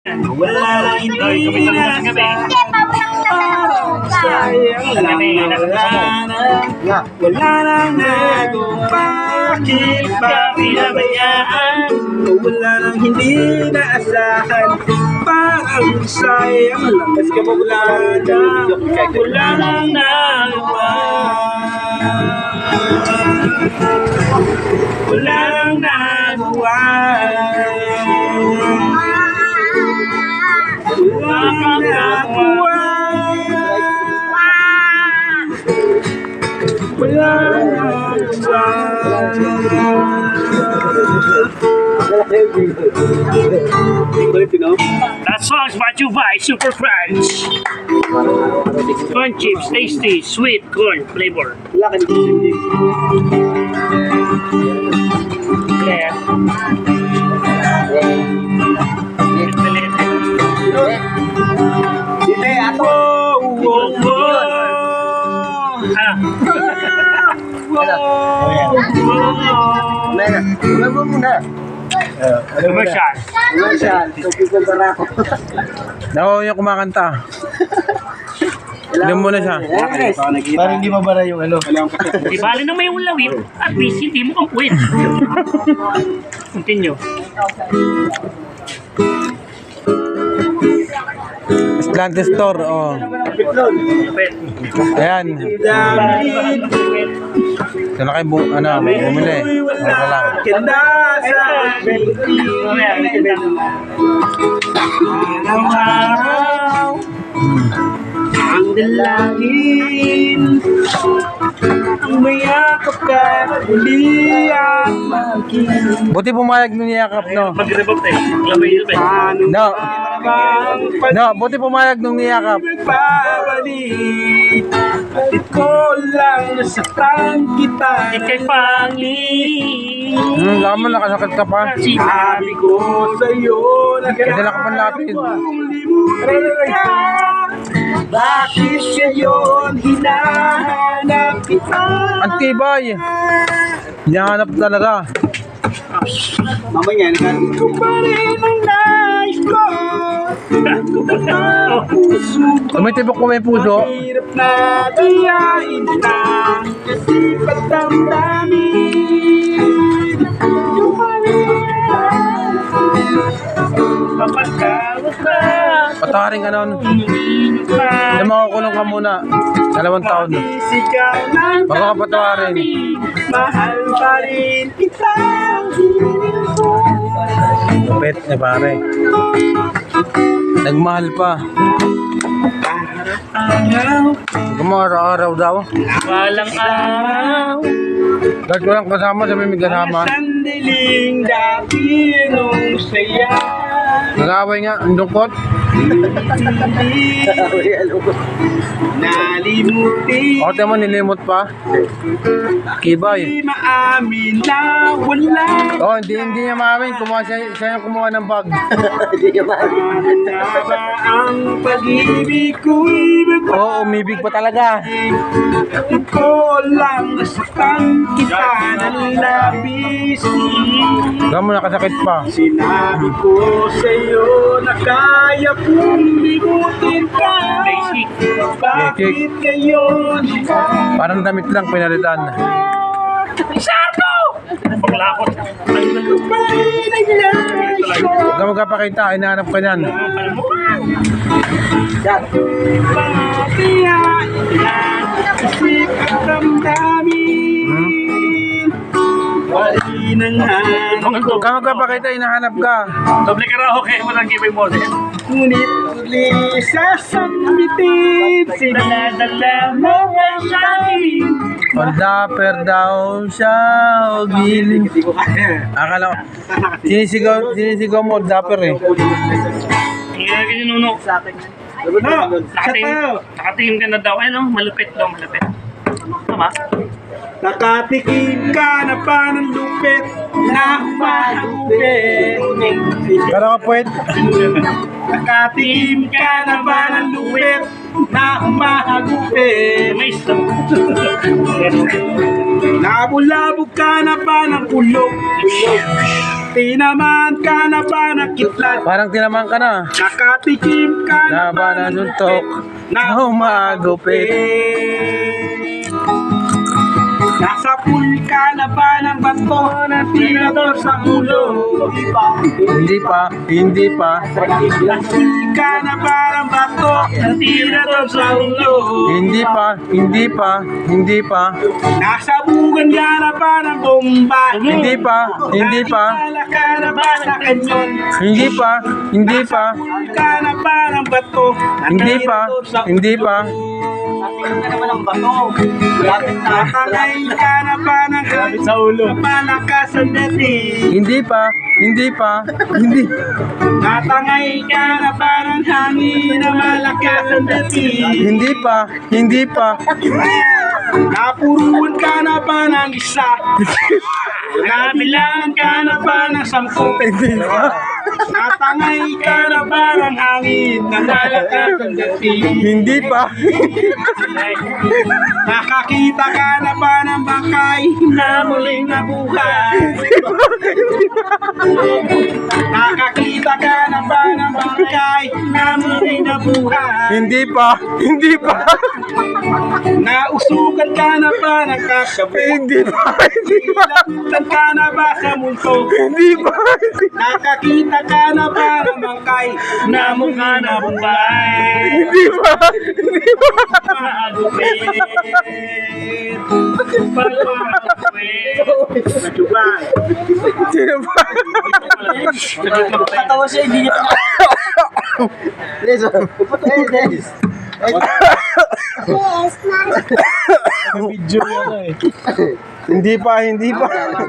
Wala lang hindi Kami talaga sa gabi. sayang lang wala nang nagong bakit ba pinabayaan wala nang hindi naasahan parang sayang lang kasi wala nang nagawa wala nang nagawa That song is brought to you by Super Crunch. Corn chips, tasty, sweet corn flavor. Yeah. Commercial. Ako yung kumakanta. Ilan mo na siya. Parang hindi mabara yung ano. Di bali na may ulawin at least hindi mo kampuin. Continue. Eslante Store, oh. Ayan. Saan na kayo bumili? Ano ka lang? Ang araw ang dalangin ang mayakap ka huli at maging Buti pumayag nung niyakap, no? Pag-rebot eh. Lamay yun eh. No. No, buti pumayag nung niyakap. Nagbabalik Bakit ko lang nasaktan kita Ikay pangling. Lama, nakasakit ka pa. Sabi ko sa'yo Dala ka pang lapid. Bakit ngayon hinahanap kita Ang tibay. Hinahanap talaga. Mamaya na ko pa rin ang nais ko Puso ko Tumitibok ko may puso. Mahirap na dayain na Kasi pagdamdamin Yung Kapagkawat na. Pataring ano. Pa. Hindi makukulong ka muna. 2 taon. Sigaw ng Baka kapatawarin. Mahal pa rin kita Lupit, pare. Nagmahal pa. Araw Araw-araw daw. Walang araw. Kahit walang kasama, sabi may kasama. sandaling dati nung saya Nag-away nga, ang lungkot. Nalimutin Ako tayo mo, nilimot pa. Kibay. Di maamin na wala Oh, hindi niya maamin. Siya yung kumuha ng bag. na ba ang pag-ibig ko'y Oo, umibig pa talaga. Bakit ko lang nasaktan kita ng labis Gamo, nakasakit pa. Sinabi ko sa'yo na kaya kong limutin ka Basic. Bakit ngayon Parang damit lang pinalitan. Paglakot. Huwag ka magkapakita, hinahanap ka niyan. Kasi pagdamdamin Wali nang hanap Huwag ka magkapakita, hinahanap ka. Doble karaoke kayo mo lang gibay mo. Ngunit uli sasambitin Sinadala mo ang sa'kin Pandaper daw siya, o giling. Hindi ko kaya Akala ko, sinisigaw mo, dapper eh. Hindi na kinuno. No, Nakatingin ka na daw. Ano? Malupit daw, malupit. Tama? nakatikim ka na pa ng lupit na mahagupit Pero ka puwet, Nakatikim ka na ba ng lupit na mahagupit May isa. Nabulabog ka na ba ng pulong Tinaman ka na ba ng kitlat? Parang tinaman ka na. Nakatikim ka na Na ba na suntok? Na humagupit. Nasa pool ka na ba ng bato na tirador sa ulo? Hindi pa, hindi pa. Nasa ka na ba ng bato na tirador sa ulo? Hindi pa, hindi pa, hindi pa. Nasa bugan ka na ba ng bomba? Hindi pa, hindi pa. Nakikala ka na ba sa kanyon? Hindi pa, hindi pa. Pool ka na ba ng bato na Hindi pa, tirador sa hindi pa. Nakangay ka na ba ng hangin sa ulo? Napalakas ang dating. Hindi pa, hindi pa, hindi. Natangay ka na ba ng hangin na malakas ang dating? Hindi pa, hindi pa. Napuruan ka na ba ng isa? Nabilangan ka na ba ng 10? Hindi pa. Natangay ka na ba ng hangin na malakas ang dating? Hindi pa. Nakakita ka na ba ng bangkay na muling nabuhay? Nakakita ka na ba ng bangkay na muling nabuhay? Hindi pa, hindi pa. Nausukan ka na ba ng kakabo? Hindi pa, hindi pa. Nakutan ka na ba sa multo? Hindi pa, hindi pa. Nakakita ka na ba ng bangkay na mukha na bumbay? Hindi pa, hindi pa. Magupit. Natubay. Sino ba? Katawa siya, hindi niya Hindi pa, hindi pa.